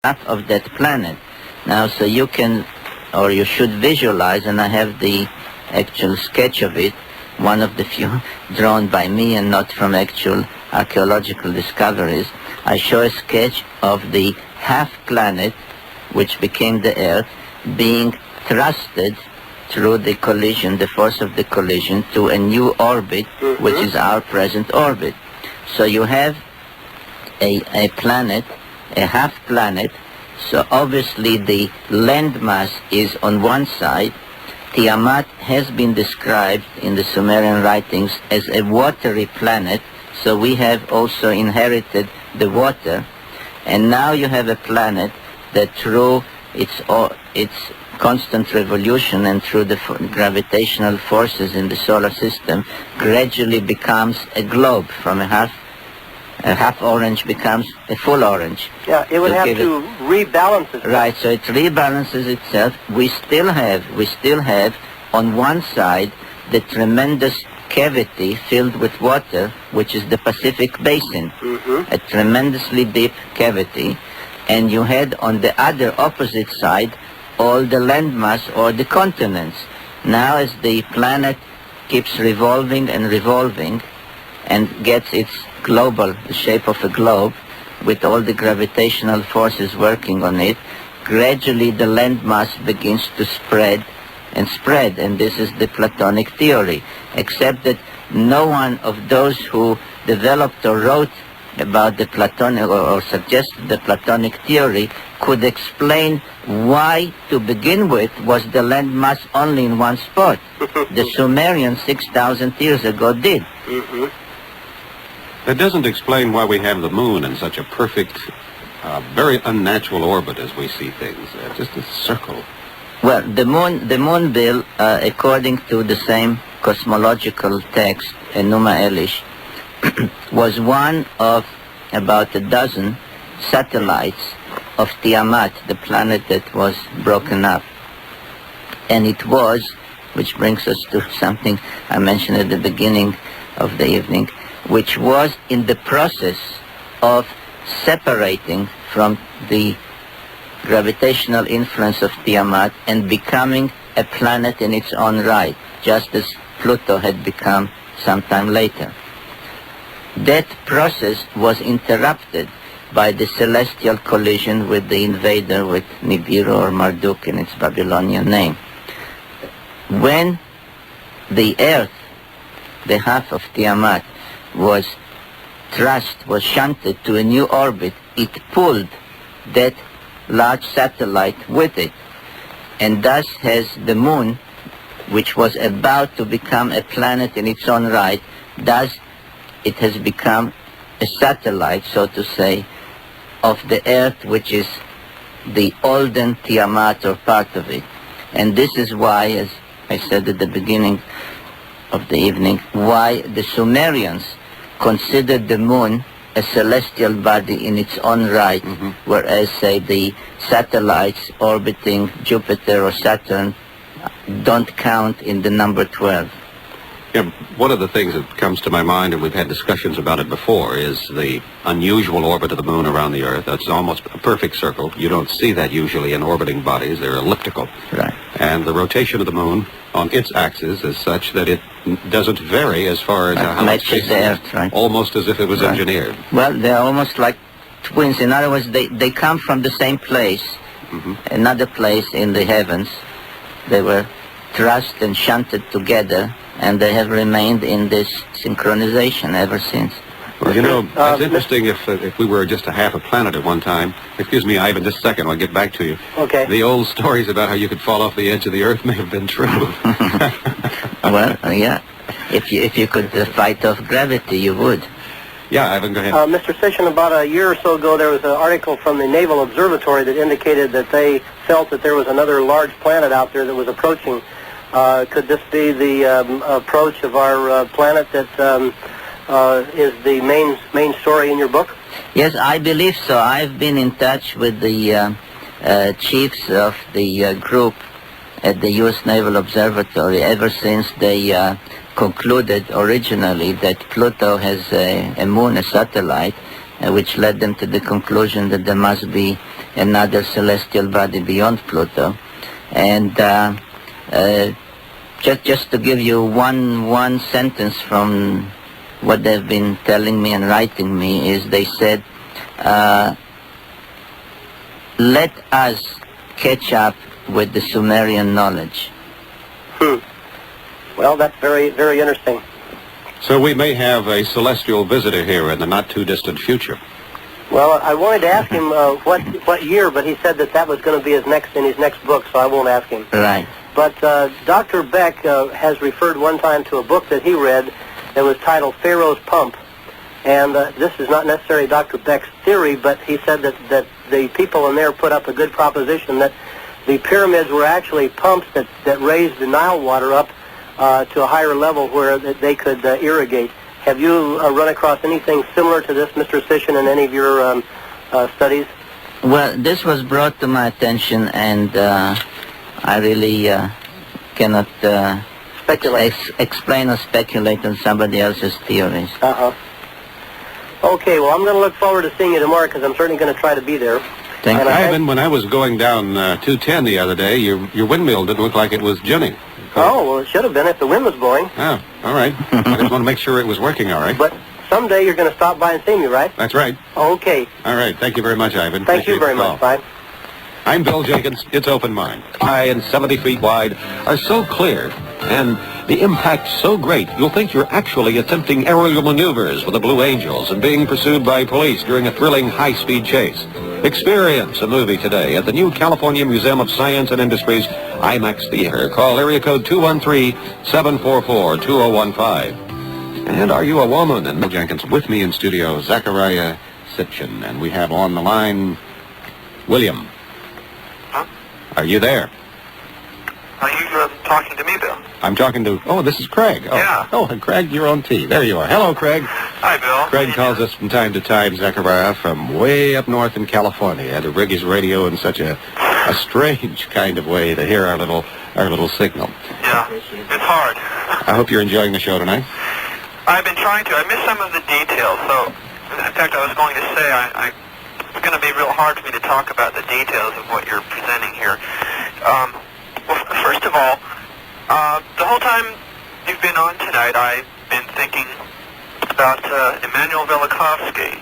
half of that planet. Now, so you can, or you should visualize, and I have the actual sketch of it, one of the few drawn by me and not from actual archaeological discoveries. I show a sketch of the half planet, which became the Earth, being thrusted through the collision, the force of the collision, to a new orbit, which is our present orbit. So you have a planet, a half planet, so obviously the landmass is on one side. Tiamat has been described in the Sumerian writings as a watery planet, so we have also inherited the water, and now you have a planet that through its constant revolution and through the gravitational forces in the solar system gradually becomes a globe. From a half orange becomes a full orange. Yeah, it would have to rebalance itself. Right, so it rebalances itself. We still have on one side the tremendous cavity filled with water, which is the Pacific Basin, a tremendously deep cavity, and you had on the other opposite side all the landmass or the continents. Now as the planet keeps revolving and revolving and gets its global, the shape of a globe, with all the gravitational forces working on it, gradually the landmass begins to spread, and this is the Platonic theory, except that no one of those who developed or wrote about the Platonic or suggested the Platonic theory could explain why, to begin with, was the landmass only in one spot. The Sumerians 6,000 years ago did. That doesn't explain why we have the moon in such a perfect, very unnatural orbit as we see things. Just a circle. Well, the moon, Bill, according to the same cosmological text, Enuma Elish, was one of about a dozen satellites of Tiamat, the planet that was broken up. And it was, which brings us to something I mentioned at the beginning of the evening, which was in the process of separating from the gravitational influence of Tiamat and becoming a planet in its own right, just as Pluto had become sometime later. That process was interrupted by the celestial collision with the invader, with Nibiru or Marduk in its Babylonian name. When the Earth, the half of Tiamat, was shunted to a new orbit, it pulled that large satellite with it, and thus has the moon, which was about to become a planet in its own right, thus it has become a satellite, so to say, of the Earth, which is the olden Tiamat or part of it. And this is why, as I said at the beginning of the evening, why the Sumerians considered the moon a celestial body in its own right, whereas, say, the satellites orbiting Jupiter or Saturn don't count in the number 12. Yeah, one of the things that comes to my mind, and we've had discussions about it before, is the unusual orbit of the moon around the Earth. That's almost a perfect circle. You don't see that usually in orbiting bodies. They're elliptical. Right. And the rotation of the moon on its axis is such that it doesn't vary as far as how it faces the Earth, right? Almost as if it was engineered. Well, they're almost like twins. In other words, they come from the same place, another place in the heavens. They were thrust and shunted together, and they have remained in this synchronization ever since. Well, you know, it's interesting if we were just a half a planet at one time. Excuse me, Ivan, just a second, I'll get back to you. Okay. The old stories about how you could fall off the edge of the Earth may have been true. Well, yeah. If you could fight off gravity, you would. Yeah, Ivan, go ahead. Mr. Sitchin, about a year or so ago, there was an article from the Naval Observatory that indicated that they felt that there was another large planet out there that was approaching. Could this be the approach of our planet that is the main story in your book? Yes, I believe so. I've been in touch with the chiefs of the group at the U.S. Naval Observatory ever since they concluded originally that Pluto has a moon, a satellite, which led them to the conclusion that there must be another celestial body beyond Pluto. And just to give you one sentence from what they've been telling me and writing me is they said, let us catch up with the Sumerian knowledge. Well, that's very, very interesting. So we may have a celestial visitor here in the not-too-distant future. Well, I wanted to ask him what year, but he said that was going to be in his next book, so I won't ask him. Right. But Dr. Beck has referred one time to a book that he read that was titled Pharaoh's Pump. And this is not necessarily Dr. Beck's theory, but he said that the people in there put up a good proposition that the pyramids were actually pumps that raised the Nile water up to a higher level where they could irrigate. Have you run across anything similar to this, Mr. Sitchin, in any of your studies? Well, this was brought to my attention, and I really cannot explain or speculate on somebody else's theories. Okay, well, I'm going to look forward to seeing you tomorrow because I'm certainly going to try to be there. Thank you. Ivan, when I was going down 210 the other day, your windmill didn't look like it was ginning. Oh, well, it should have been if the wind was blowing. Oh, all right. I just want to make sure it was working all right. But someday you're going to stop by and see me, right? That's right. Okay. All right. Thank you very much, Ivan. Thank you very much. Bye. I'm Bill Jenkins. It's Open Mind. High and 70 feet wide are so clear, and the impact so great, you'll think you're actually attempting aerial maneuvers with the Blue Angels and being pursued by police during a thrilling high-speed chase. Experience a movie today at the new California Museum of Science and Industries IMAX Theater. Call area code 213-744-2015. And are you a woman? And Bill Jenkins with me in studio, Zecharia, Sitchin. And we have on the line William. Huh? Are you there? Are you talking to me, Bill? I'm talking to... Oh, this is Craig. Oh, yeah. Oh, and Craig, you're on T. There you are. Hello, Craig. Hi, Bill. Craig calls us from time to time, Zecharia, from way up north in California, to rig his radio in such a strange kind of way to hear our little signal. Yeah, it's hard. I hope you're enjoying the show tonight. I've been trying to. I missed some of the details, so in fact, I was going to say it's going to be real hard for me to talk about the details of what you're presenting here. Well, first of all, the whole time you've been on tonight, I've been thinking about Immanuel Velikovsky.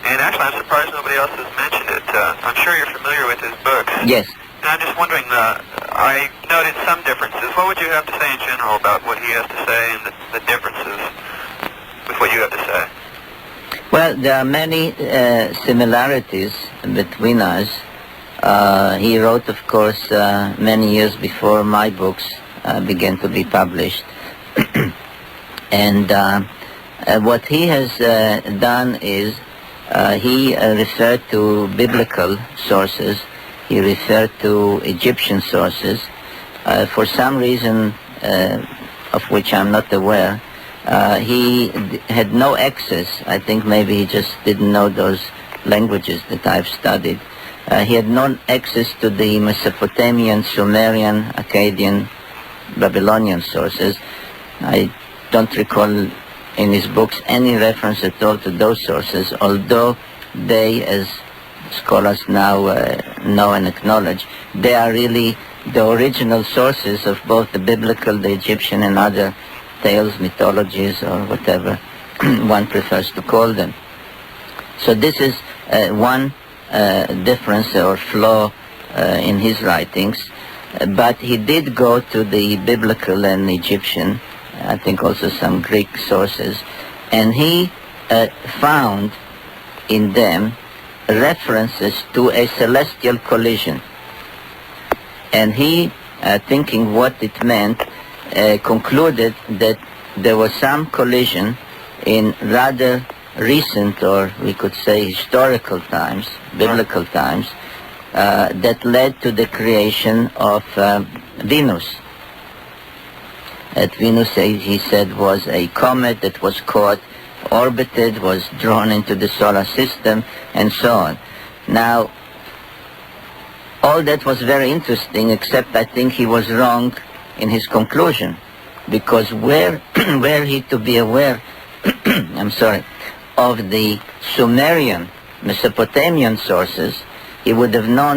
And actually, I'm surprised nobody else has mentioned it. I'm sure you're familiar with his books. Yes. And I'm just wondering, I noted some differences. What would you have to say in general about what he has to say and the differences with what you have to say? Well, there are many similarities between us. He wrote, of course, many years before my books began to be published. And what he has done is he referred to biblical sources. He referred to Egyptian sources. For some reason of which I'm not aware, he had no access. I think maybe he just didn't know those languages that I've studied. He had no access to the Mesopotamian, Sumerian, Akkadian, Babylonian sources. I don't recall in his books any reference at all to those sources, although they, as scholars now know and acknowledge, they are really the original sources of both the biblical, the Egyptian, and other tales, mythologies, or whatever one prefers to call them. So this is one difference or flaw in his writings, but he did go to the biblical and Egyptian, I think also some Greek sources, and he found in them references to a celestial collision. And he, thinking what it meant, concluded that there was some collision in rather recent, or we could say historical times, biblical times, that led to the creation of Venus. That Venus, he said, was a comet that was caught, orbited, was drawn into the solar system, and so on. Now, all that was very interesting, except I think he was wrong in his conclusion, because were he to be aware, I'm sorry, of the Sumerian, Mesopotamian sources, he would have known